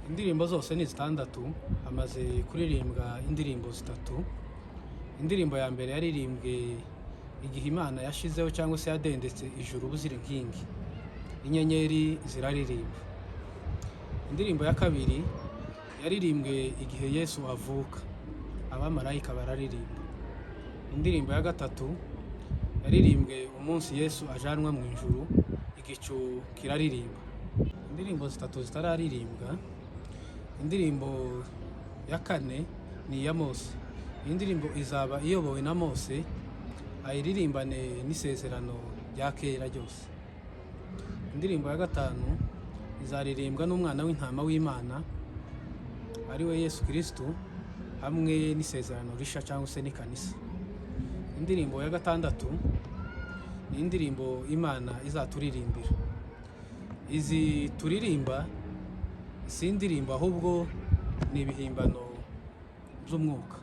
Indirimbo zose ni zitandatu, hamaze kuririmbwa indirimbo zitatu. Indirimbo ya mbere yaririmbwe igihe Imana yashizeho cyangwa se yadendetse ijuru buzira inkingi, inyenyeri ziraririmba. Indirimbo ya kabiri yaririmbwe igihe Yesu avuka, abamarayika bararirimba. Indirimbo ya gatatu yaririmbwe umunsi Yesu ajanwa mu ijuru, igicu kiraririmba. Indirimbo zitatu zitararirimbwa, indirimbo ya kane ni iya Mose. Iyi ndirimbo izaba iyobowe na Mose, ayiririmbane n'isezerano rya kera ryose. Indirimbo ya gatanu izaririmbwa n'umwana w'intama w'Imana, ari we Yesu Kristo, hamwe n'isezerano risha cyangwa se n'ikanisa. Indirimbo ya gatandatu ni indirimbo Imana izaturirimbira. Izi turirimba si indirimbo ahubwo ni ibihimbano by'umwuka.